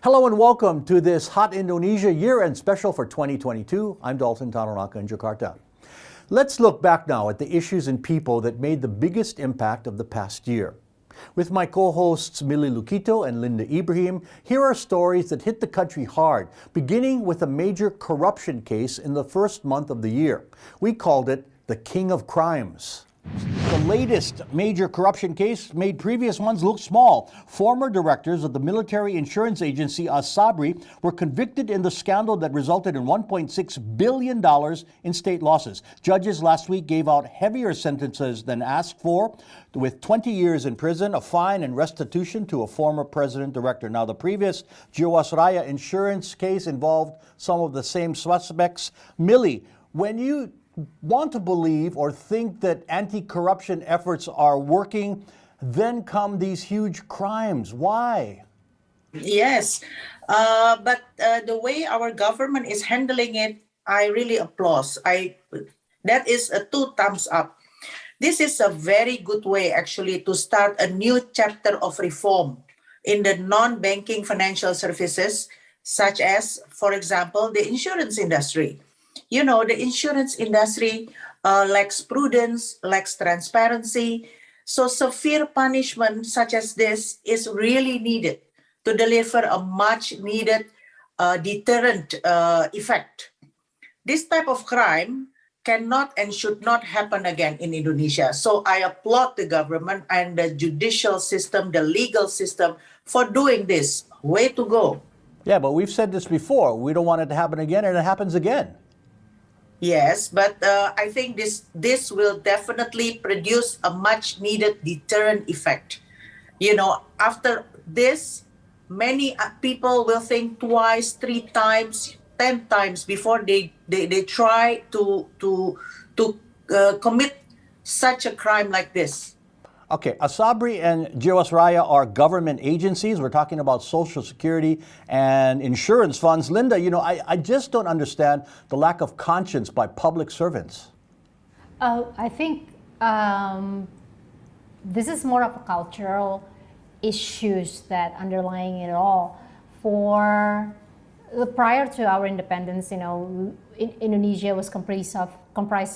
Hello and welcome to this Hot Indonesia year-end special for 2022. I'm Dalton Tanonaka in Jakarta. Let's look back now at the issues and people that made the biggest impact of the past year. With my co-hosts Millie Lukito and Linda Ibrahim, here are stories that hit the country hard, beginning with a major corruption case in the first month of the year. We called it the King of Crimes. The latest major corruption case made previous ones look small. Former directors of the military insurance agency Asabri were convicted in the scandal that resulted in $1.6 billion in state losses. Judges last week gave out heavier sentences than asked for, with 20 years in prison, a fine, and restitution to a former president director. Now, the previous Jiwasraya insurance case involved some of the same suspects. Millie, when you want to believe or think that anti-corruption efforts are working, then come these huge crimes. Why? Yes, but the way our government is handling it, I really applaud. That is a two thumbs up. This is a very good way actually to start a new chapter of reform in the non-banking financial services, such as, for example, the insurance industry. You know, the insurance industry lacks prudence, lacks transparency. So severe punishment such as this is really needed to deliver a much needed deterrent effect. This type of crime cannot and should not happen again in Indonesia. So I applaud the government and the judicial system, the legal system for doing this. Way to go. Yeah, but we've said this before. We don't want it to happen again, and it happens again. Yes, but I think this will definitely produce a much needed deterrent effect. You know, after this, many people will think twice, 3 times, 10 times before they try to commit such a crime like this. Okay, Asabri and Jiwasraya are government agencies. We're talking about Social Security and insurance funds. Linda, you know, I just don't understand the lack of conscience by public servants. I think this is more of a cultural issues that underlying it all. For prior to our independence, you know, Indonesia was comprised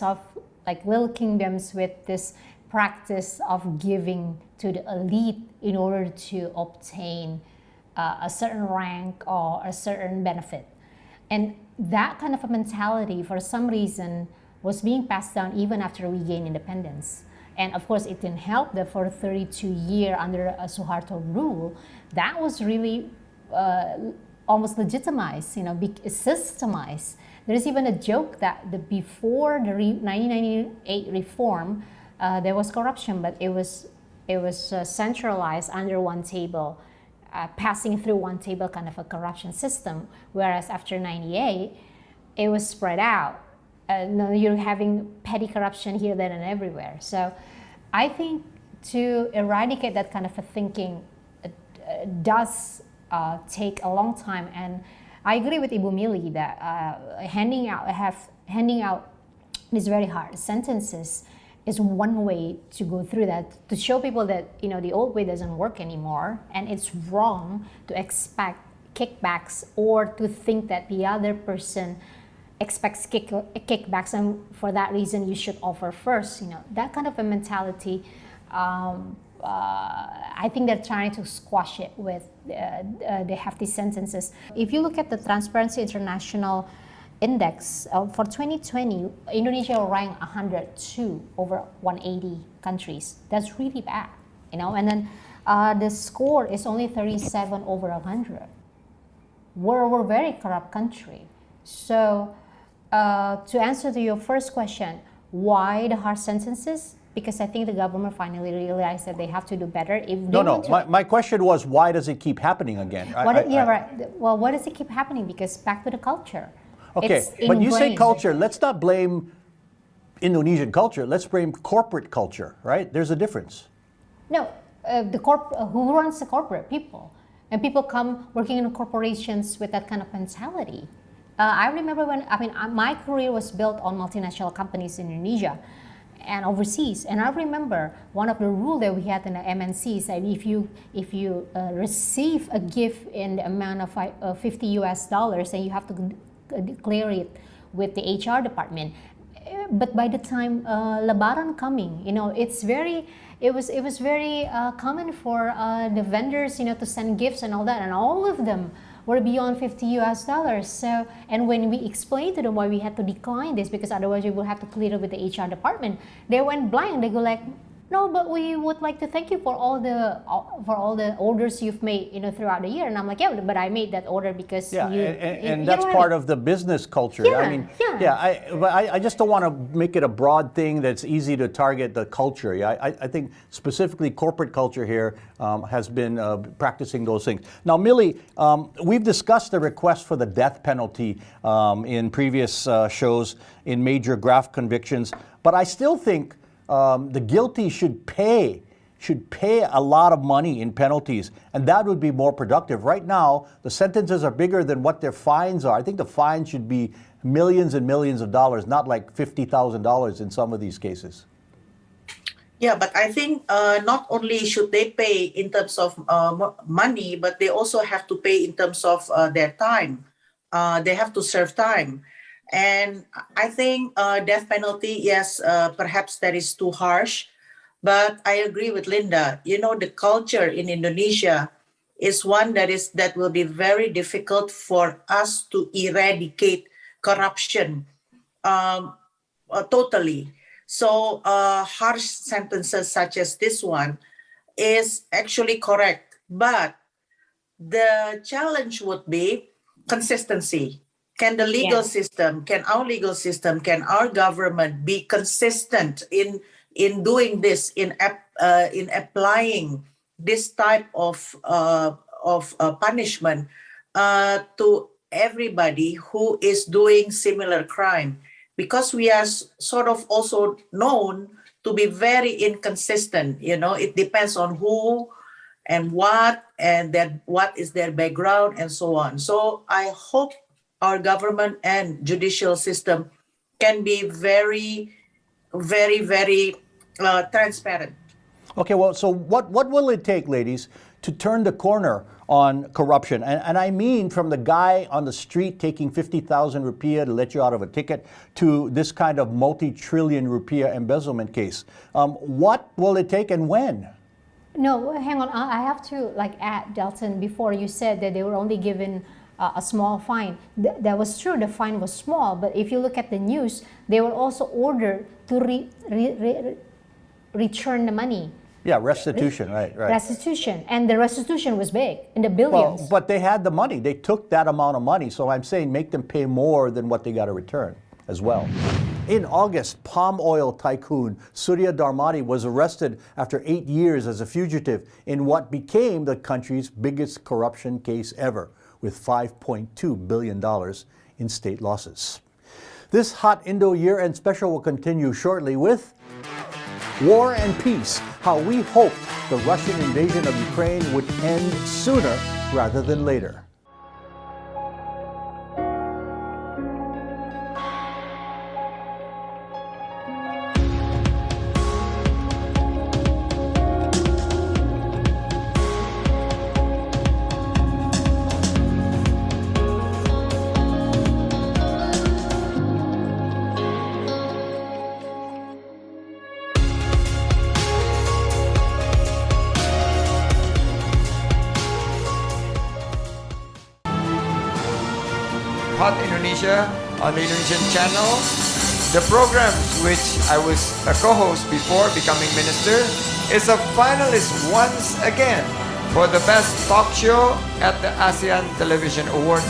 of like little kingdoms with this practice of giving to the elite in order to obtain a certain rank or a certain benefit. And that kind of a mentality, for some reason, was being passed down even after we gained independence. And of course, it didn't help that for 32 years under a Suharto rule, that was really almost legitimized, you know, systemized. There is even a joke that before the 1998 reform, there was corruption, but it was centralized under one table, passing through one table kind of a corruption system. Whereas after 98, it was spread out. Now you're having petty corruption here, there, and everywhere. So I think to eradicate that kind of a thinking does take a long time. And I agree with Ibu Millie that handing out these very hard sentences is one way to go through that, to show people that, you know, the old way doesn't work anymore, and it's wrong to expect kickbacks or to think that the other person expects kickbacks, and for that reason you should offer first. You know, that kind of a mentality. I think they're trying to squash it with the hefty sentences. If you look at the Transparency International Index for 2020, Indonesia ranked 102 over 180 countries. That's really bad, you know. And then the score is only 37 over 100. We're a very corrupt country. So to answer to your first question, why the harsh sentences? Because I think the government finally realized that they have to do better. If my question was, why does it keep happening again? Right. Well, why does it keep happening? Because back to the culture. Okay, but you say culture. Let's not blame Indonesian culture. Let's blame corporate culture, right? There's a difference. No, who runs the corporate? People. And people come working in corporations with that kind of mentality. I remember my career was built on multinational companies in Indonesia. and overseas. And I remember one of the rules that we had in the MNC is that if you receive a gift in the amount of $50, then you have to declare it with the HR department. But by the time Lebaran coming, it was very common for the vendors, to send gifts and all that, and all of them were beyond $50. So, and when we explained to them why we had to decline this, because otherwise we would have to clear it with the HR department, they went blank. They go like, no, but we would like to thank you for all the orders you've made, throughout the year. And I'm like, yeah, but I made that order because and that's part of the business culture. I just don't want to make it a broad thing that's easy to target the culture. I think specifically corporate culture here has been practicing those things. Now, Millie, we've discussed the request for the death penalty in previous shows in major graft convictions, but I still think the guilty should pay a lot of money in penalties, and that would be more productive. Right now, the sentences are bigger than what their fines are. I think the fine should be millions and millions of dollars, not like $50,000 in some of these cases. Yeah, but I think not only should they pay in terms of money, but they also have to pay in terms of their time. They have to serve time. And I think death penalty, yes, perhaps that is too harsh. But I agree with Linda. The culture in Indonesia is one that will be very difficult for us to eradicate corruption totally. So harsh sentences such as this one is actually correct. But the challenge would be consistency. Can the legal system, can our legal system, can our government be consistent in doing this, in applying this type of punishment to everybody who is doing similar crime? Because we are sort of also known to be very inconsistent. It depends on who and what, and what is their background and so on. So I hope our government and judicial system can be very, very, very transparent. Okay, well, so what will it take, ladies, to turn the corner on corruption? And I mean from the guy on the street taking 50,000 rupiah to let you out of a ticket to this kind of multi-trillion rupiah embezzlement case. What will it take and when? No, hang on. I have to add, Delton, before you said that they were only given a small fine. That was true, the fine was small, but if you look at the news, they were also ordered to return the money. Yeah, restitution, right. Restitution, and the restitution was big, in the billions. Well, but they had the money. They took that amount of money, so I'm saying make them pay more than what they got to return as well. In August, palm oil tycoon Surya Darmadi was arrested after 8 years as a fugitive in what became the country's biggest corruption case ever, with $5.2 billion in state losses. This hot Indo year-end special will continue shortly with War and Peace, how we hoped the Russian invasion of Ukraine would end sooner rather than later. Hot Indonesia on the Indonesian channel. The program, which I was a co-host before becoming minister, is a finalist once again for the best talk show at the ASEAN Television Awards.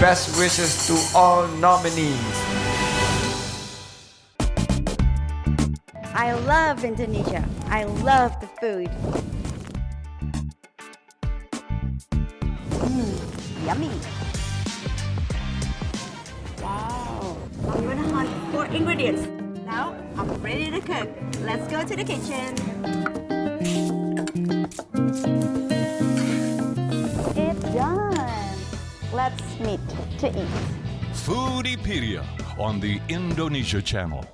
Best wishes to all nominees. I love Indonesia. I love the food. Yummy. Wow. I'm gonna hunt for ingredients. Now I'm ready to cook. Let's go to the kitchen. meat to eat. Foodiepedia on the Indonesia Channel.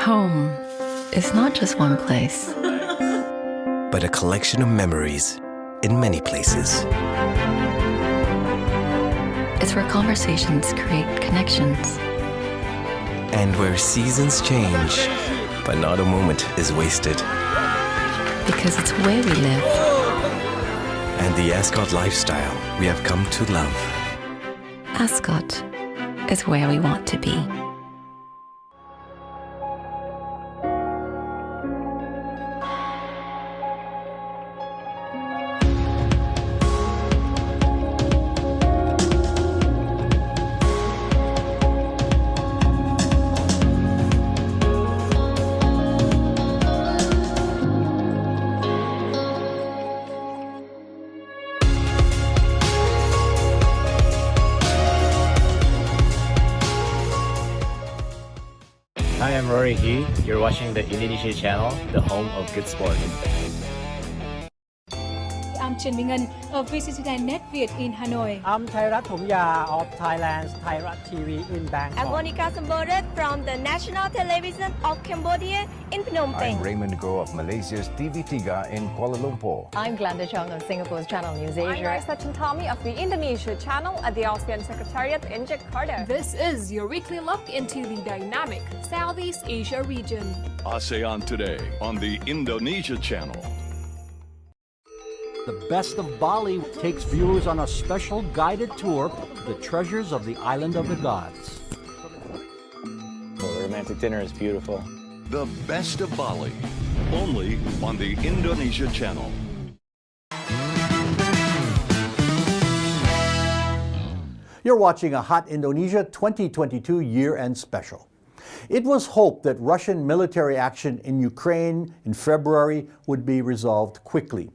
Home is not just one place. but a collection of memories in many places. It's where conversations create connections. And where seasons change, but not a moment is wasted. Because it's where we live. And the Ascot lifestyle we have come to love. Ascot is where we want to be. Hi, I'm Rory He. You're watching the Indonesia channel, the home of good sport. I'm Trần Minh Ngân of VCC Net Việt in Hanoi. I'm Thairat Thomya of Thailand's Thairat TV in Bangkok. I'm Monica Sambodet from the National Television of Cambodia in Phnom Penh. I'm Raymond Go of Malaysia's TV3 in Kuala Lumpur. I'm Glenda Chong of Singapore's Channel News Asia. I'm Raisa Chantami of the Indonesia channel at the ASEAN Secretariat in Jakarta. This is your weekly look into the dynamic Southeast Asia region. ASEAN Today on the Indonesia Channel. The Best of Bali takes viewers on a special guided tour to the treasures of the Island of the Gods. Well, the romantic dinner is beautiful. The Best of Bali, only on the Indonesia Channel. You're watching a Hot Indonesia 2022 year-end special. It was hoped that Russian military action in Ukraine in February would be resolved quickly.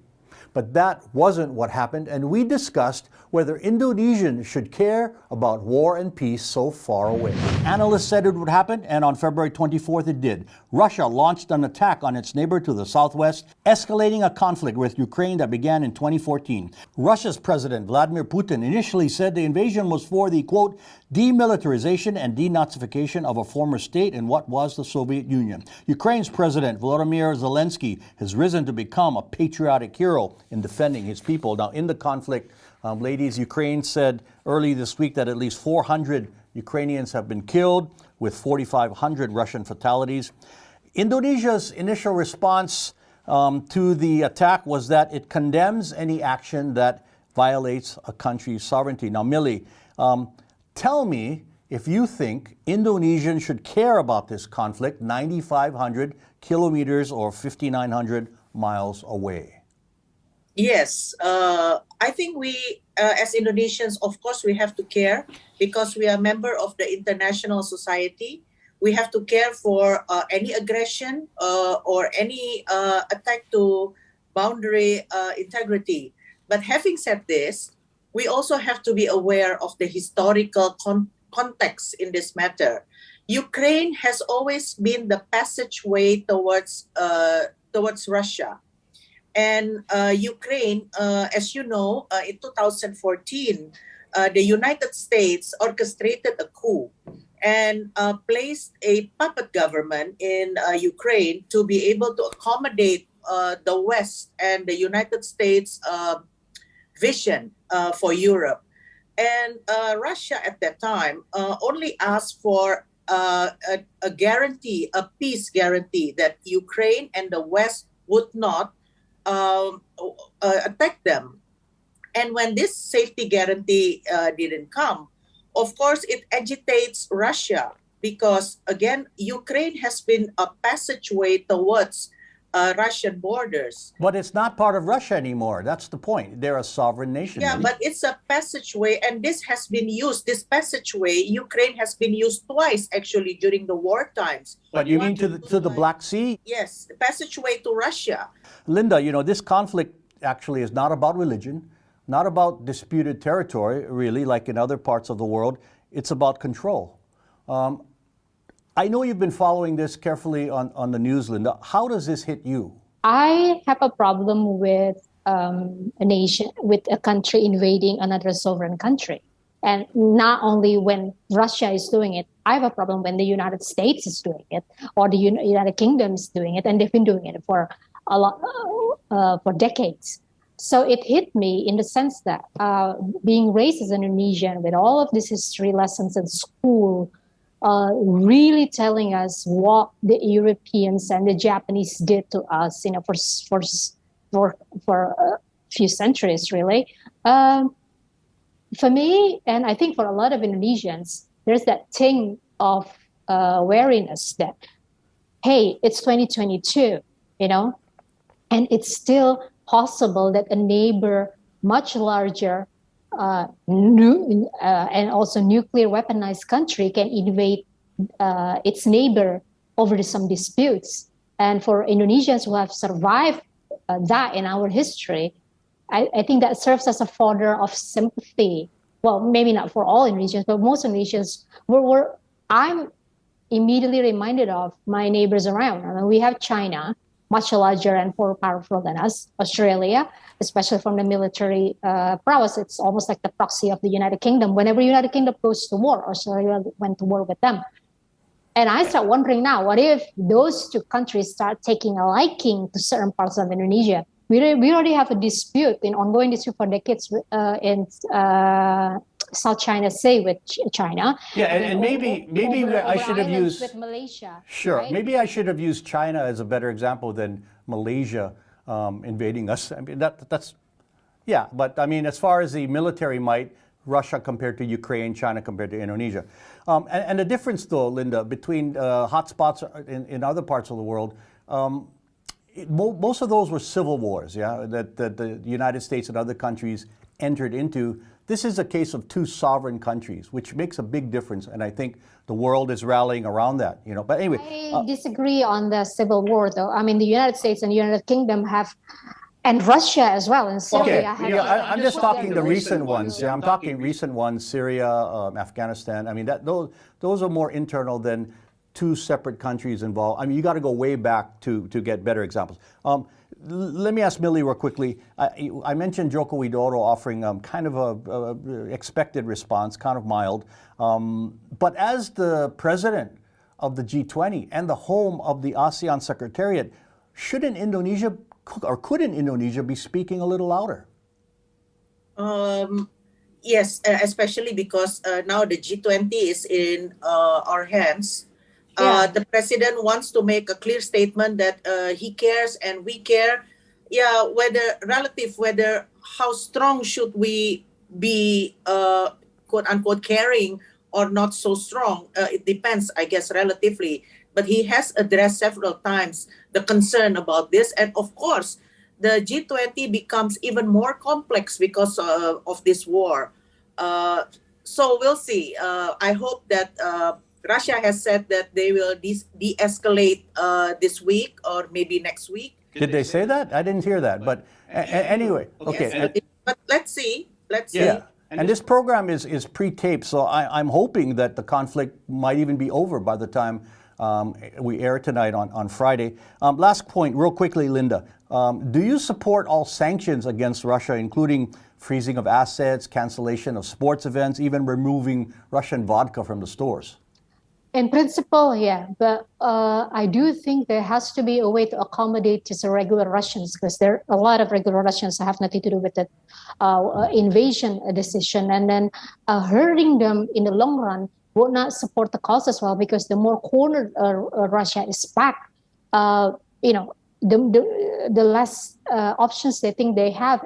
But that wasn't what happened, and we discussed whether Indonesians should care about war and peace so far away. Analysts said it would happen, and on February 24th it did. Russia launched an attack on its neighbor to the southwest, escalating a conflict with Ukraine that began in 2014. Russia's President Vladimir Putin initially said the invasion was for the, quote, demilitarization and denazification of a former state in what was the Soviet Union. Ukraine's President Volodymyr Zelensky has risen to become a patriotic hero in defending his people. Now, in the conflict, ladies, Ukraine said early this week that at least 400 Ukrainians have been killed, with 4,500 Russian fatalities. Indonesia's initial response to the attack was that it condemns any action that violates a country's sovereignty. Now, Millie, tell me if you think Indonesians should care about this conflict 9,500 kilometers or 5,900 miles away. Yes, I think we, as Indonesians, of course, we have to care because we are a member of the international society. We have to care for any aggression or any attack to boundary integrity. But having said this, we also have to be aware of the historical context in this matter. Ukraine has always been the passageway towards Russia. And Ukraine, as you know, in 2014, the United States orchestrated a coup and placed a puppet government in Ukraine to be able to accommodate the West and the United States vision for Europe. And Russia at that time only asked for a guarantee, a peace guarantee, that Ukraine and the West would not attack them. And when this safety guarantee didn't come, of course, it agitates Russia because, again, Ukraine has been a passageway towards Russian borders. But it's not part of Russia anymore. That's the point. They're a sovereign nation. Yeah, but it's a passageway, and this has been used. This passageway, Ukraine has been used twice actually during the war times. But you mean to the Black Sea? Yes, the passageway to Russia. Linda, this conflict actually is not about religion, not about disputed territory, really, like in other parts of the world. It's about control. I know you've been following this carefully on the news, Linda. How does this hit you? I have a problem with a nation, with a country invading another sovereign country. And not only when Russia is doing it, I have a problem when the United States is doing it, or the United Kingdom is doing it, and they've been doing it for for decades. So it hit me in the sense that being raised as an Indonesian with all of these history lessons in school, really telling us what the Europeans and the Japanese did to us, for a few centuries, really. For me, and I think for a lot of Indonesians, there's that thing of wariness that, hey, it's 2022, and it's still possible that a neighbor much larger and also nuclear weaponized country can invade its neighbor over some disputes. And for Indonesians who have survived that in our history, I think that serves as a fodder of sympathy. Well, maybe not for all Indonesians, but most Indonesians. I'm immediately reminded of my neighbors around. I mean, we have China, much larger and more powerful than us. Australia, especially from the military prowess, it's almost like the proxy of the United Kingdom. Whenever United Kingdom goes to war, Australia went to war with them. And I start wondering now, what if those two countries start taking a liking to certain parts of Indonesia? We already have a dispute, an ongoing dispute for decades in South China Sea with China. Yeah, and maybe I should have used with Malaysia. Sure, right? maybe I should have used China as a better example than Malaysia invading us. I mean that's yeah, but I mean as far as the military might, Russia compared to Ukraine, China compared to Indonesia, and the difference though, Linda, between hotspots in other parts of the world. Most of those were civil wars, yeah, that the United States and other countries entered into. This is a case of two sovereign countries, which makes a big difference, and I think the world is rallying around that. But anyway, I disagree on the civil war, though. I mean, the United States and the United Kingdom have, and Russia as well, and Syria. Okay, I'm just talking the recent ones. Yeah, I'm talking recent ones: Syria, Afghanistan. I mean, those are more internal than two separate countries involved. I mean, you got to go way back to get better examples. Let me ask Millie real quickly. I mentioned Joko Widodo offering kind of a expected response, kind of mild. But as the president of the G20 and the home of the ASEAN Secretariat, shouldn't Indonesia or couldn't Indonesia be speaking a little louder? Yes, especially because now the G20 is in our hands. The president wants to make a clear statement that he cares and we care. Yeah, whether how strong should we be, quote unquote, caring or not so strong. It depends, I guess, relatively. But he has addressed several times the concern about this. And of course, the G20 becomes even more complex because of this war. So we'll see. I hope that Russia has said that they will de-escalate this week or maybe next week. Did they say that? I didn't hear that. But anyway, okay. Yes, but let's see. Yeah. And this program is pre-taped, so I'm hoping that the conflict might even be over by the time we air tonight on Friday. Last point, real quickly, Linda. Do you support all sanctions against Russia, including freezing of assets, cancellation of sports events, even removing Russian vodka from the stores? In principle, yeah, but I do think there has to be a way to accommodate just regular Russians, because there are a lot of regular Russians that have nothing to do with the invasion decision, and then hurting them in the long run would not support the cause as well, because the more cornered Russia is back, the less options they think they have,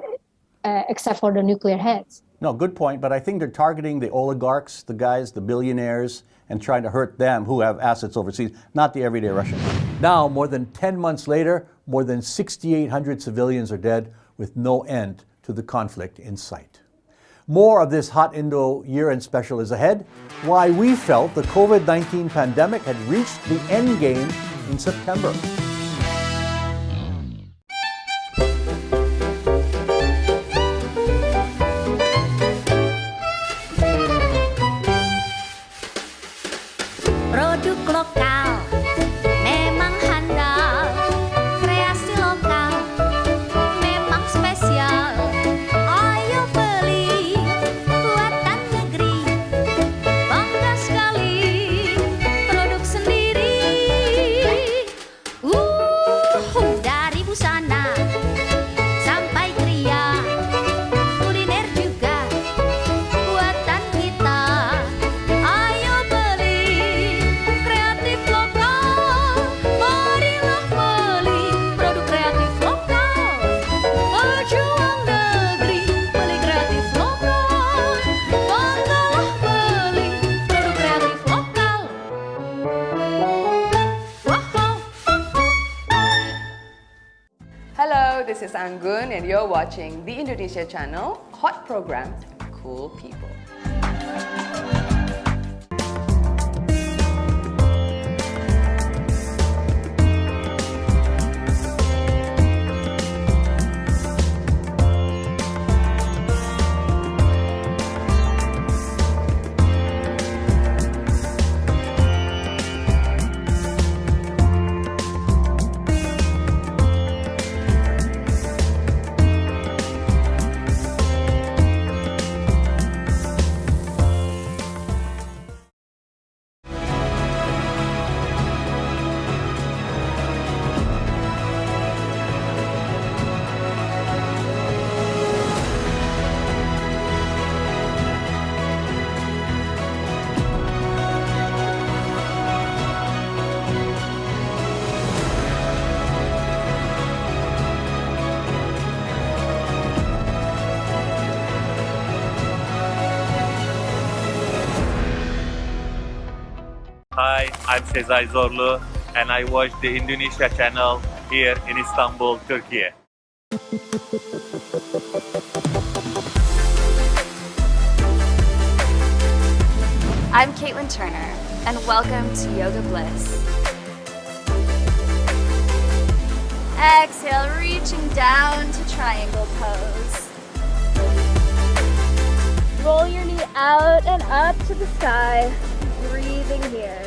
except for the nuclear heads. No, good point, but I think they're targeting the oligarchs, the guys, the billionaires, and trying to hurt them who have assets overseas, not the everyday Russian. Now, more than 10 months later, more than 6,800 civilians are dead with no end to the conflict in sight. More of this Hot Indo year-end special is ahead. Why we felt the COVID-19 pandemic had reached the end game in September. Produk lokal memang handal, kreasi lokal memang spesial. Ayo beli buatan negeri, bangga sekali produk sendiri. Dari busana sampai kria, kuliner juga buatan kita. Ayo beli kreatif lokal, marilah beli produk kreatif lokal. Pejuang negeri, beli kreatif lokal, banggalah beli produk kreatif lokal. Hello, this is Anggun and you're watching the Indonesia channel, hot programs, cool people. Hi, I'm Sezai Zorlu and I watch the Indonesia channel here in Istanbul, Turkey. I'm Caitlin Turner, and welcome to Yoga Bliss. Exhale, reaching down to triangle pose. Roll your knee out and up to the sky, breathing here.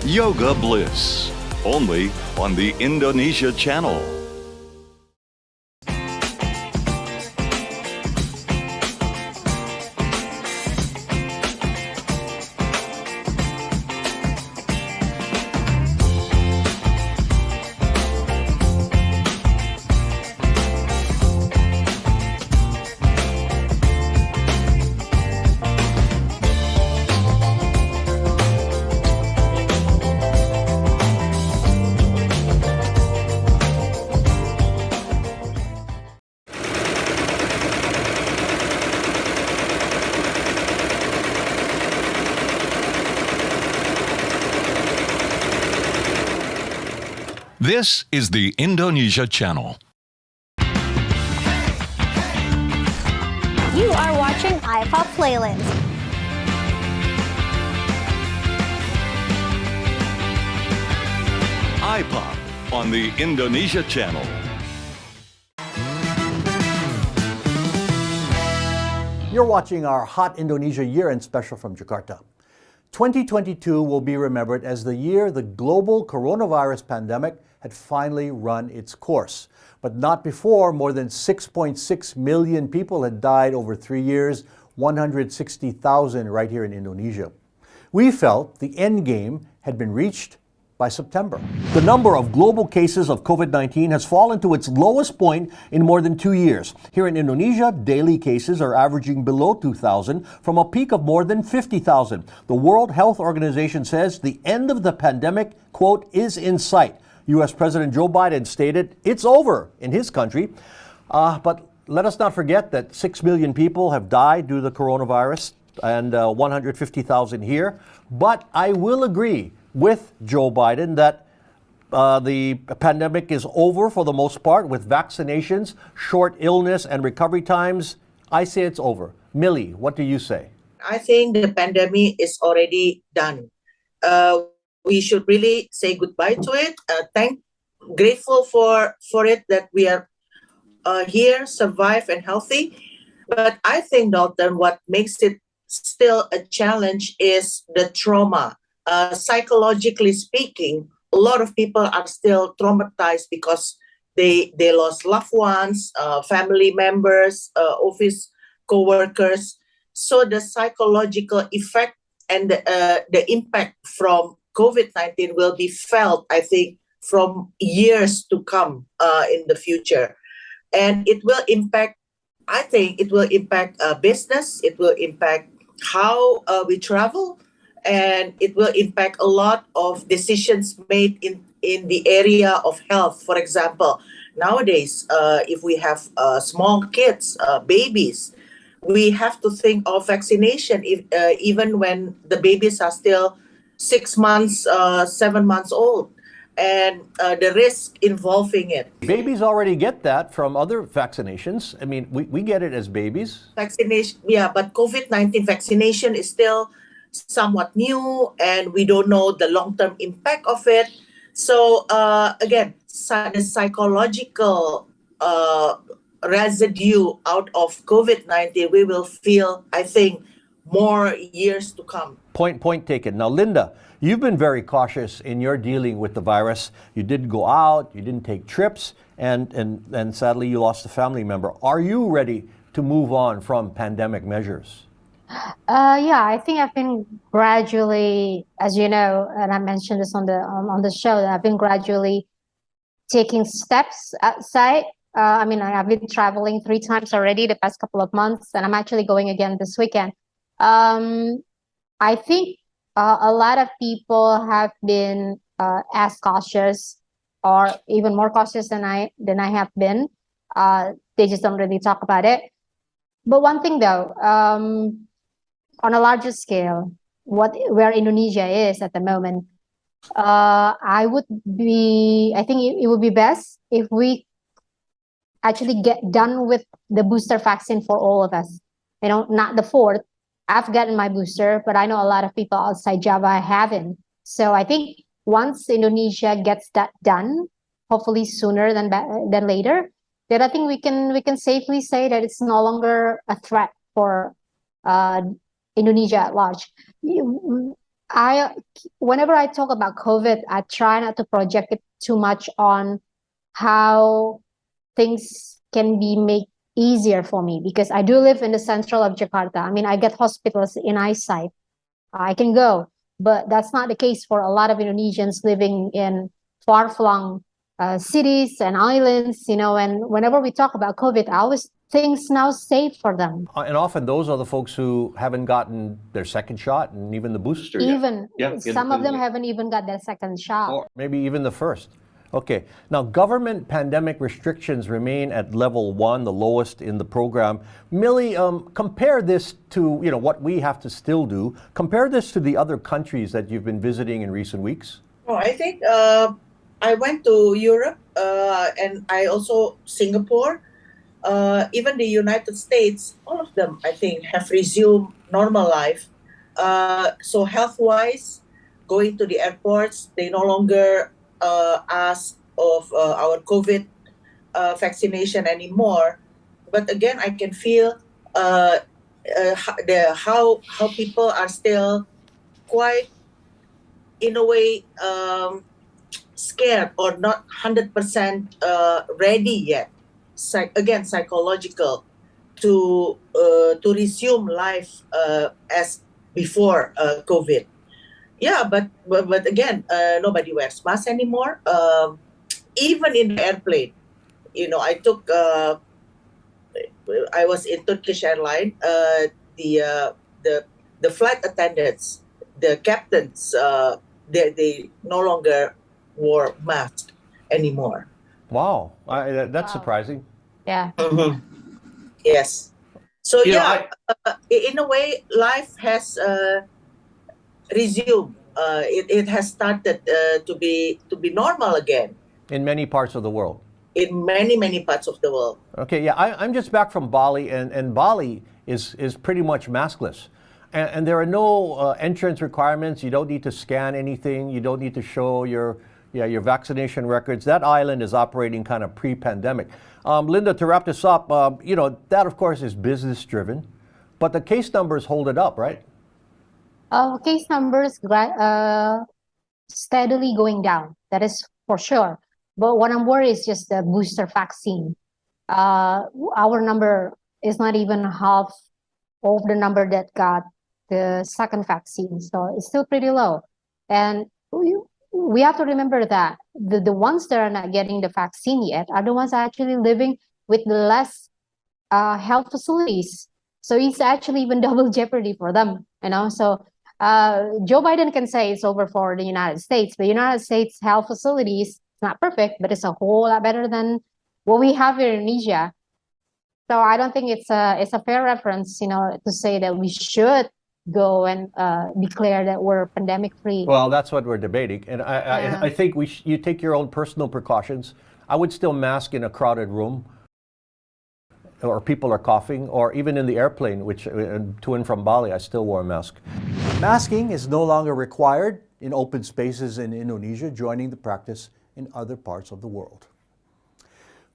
Yoga Bliss, only on the Indonesia channel. This is the Indonesia channel. You are watching iPop Playlist. iPop on the Indonesia channel. You're watching our Hot Indonesia Year-End Special from Jakarta. 2022 will be remembered as the year the global coronavirus pandemic had finally run its course. But not before more than 6.6 million people had died over 3 years, 160,000 right here in Indonesia. We felt the end game had been reached by September. The number of global cases of COVID-19 has fallen to its lowest point in more than 2 years. Here in Indonesia, daily cases are averaging below 2,000 from a peak of more than 50,000. The World Health Organization says the end of the pandemic, quote, is in sight. U.S. President Joe Biden stated it's over in his country. But let us not forget that 6 million people have died due to the coronavirus and 150,000 here. But I will agree with Joe Biden that The pandemic is over for the most part with vaccinations, short illness, and recovery times. I say it's over. Millie, what do you say? I think the pandemic is already done. We should really say goodbye to it. Grateful for it that we are here, survive and healthy. But I think, Dalton, what makes it still a challenge is the trauma. Psychologically speaking, a lot of people are still traumatized because they lost loved ones, family members, office co-workers. So the psychological effect and the impact from COVID-19 will be felt, I think, from years to come in the future. And it will impact, I think it will impact business, it will impact how we travel, and it will impact a lot of decisions made in the area of health. For example, nowadays, if we have small kids, babies, we have to think of vaccination even when the babies are still 6 months, 7 months old, and the risk involving it. Babies already get that from other vaccinations. I mean, we get it as babies. Vaccination, yeah, but COVID-19 vaccination is still somewhat new, and we don't know the long-term impact of it. So again, the psychological residue out of COVID-19, we will feel, I think, more years to come. Point taken. Now, Linda, you've been very cautious in your dealing with the virus. You didn't go out, you didn't take trips, and sadly you lost a family member. Are you ready to move on from pandemic measures? Yeah, I think I've been gradually, as you know, and I mentioned this on the show, that I've been gradually taking steps outside. I mean, I've been traveling 3 times already the past couple of months, and I'm actually going again this weekend. I think a lot of people have been as cautious, or even more cautious than I have been. They just don't really talk about it. But one thing though, on a larger scale, where Indonesia is at the moment, I think it would be best if we actually get done with the booster vaccine for all of us. You know, not the 4th. I've gotten my booster, but I know a lot of people outside Java haven't. So I think once Indonesia gets that done, hopefully sooner than later, then I think we can safely say that it's no longer a threat for Indonesia at large. Whenever I talk about COVID, I try not to project it too much on how things can be made easier for me, because I do live in the central of Jakarta. I mean, I get hospitals in eyesight. I can go, but that's not the case for a lot of Indonesians living in far-flung cities and islands, you know. And whenever we talk about COVID, I always things now safe for them. And often those are the folks who haven't gotten their second shot and even the booster yet. Some of them haven't even got their second shot. Or maybe even the first. Okay. Now, government pandemic restrictions remain at level 1, the lowest in the program. Millie, compare this to what we have to still do. Compare this to the other countries that you've been visiting in recent weeks. Oh, I think I went to Europe and I also Singapore. Even the United States, all of them, I think, have resumed normal life. So health-wise, going to the airports, they no longer ask of our COVID vaccination anymore. But again, I can feel how people are still quite, in a way, scared or not 100% ready yet. Again, psychological to resume life as before COVID. Yeah, but again, nobody wears masks anymore. Even in the airplane, I took. I was in Turkish airline. The flight attendants, the captains, they no longer wore masks anymore. Wow, that's surprising. Yeah. Mm-hmm. Yes. So in a way, life has resumed. It has started to be be normal again In many parts of the world. in many, many parts of the world. Okay, yeah, I'm just back from Bali, and Bali is pretty much maskless. And there are no entrance requirements. You don't need to scan anything. You don't need to show your vaccination records. That island is operating kind of pre-pandemic. Linda, to wrap this up, that of course is business driven, but the case numbers hold it up, right? Case numbers steadily going down. That is for sure. But what I'm worried is just the booster vaccine. Our number is not even half of the number that got the second vaccine. So it's still pretty low. And we have to remember that the ones that are not getting the vaccine yet are the ones actually living with less health facilities. So it's actually even double jeopardy for them, So Joe Biden can say it's over for the United States, but United States health facilities, it's not perfect, but it's a whole lot better than what we have in Indonesia. So I don't think it's a fair reference, to say that we should go and declare that we're pandemic free. Well, that's what we're debating, and I think you take your own personal precautions. I would still mask in a crowded room, or people are coughing, or even in the airplane, which to and from Bali, I still wore a mask. Masking is no longer required in open spaces in Indonesia, joining the practice in other parts of the world.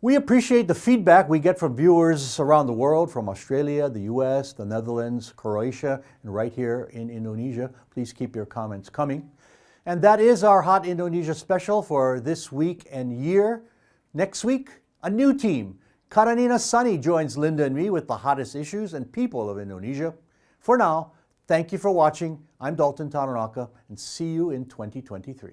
We appreciate the feedback we get from viewers around the world, from Australia, the US, the Netherlands, Croatia, and right here in Indonesia. Please keep your comments coming. And that is our Hot Indonesia special for this week and year. Next week, a new team. Karanina Sunny joins Linda and me with the hottest issues and people of Indonesia. For now, thank you for watching. I'm Dalton Tanonaka, and see you in 2023.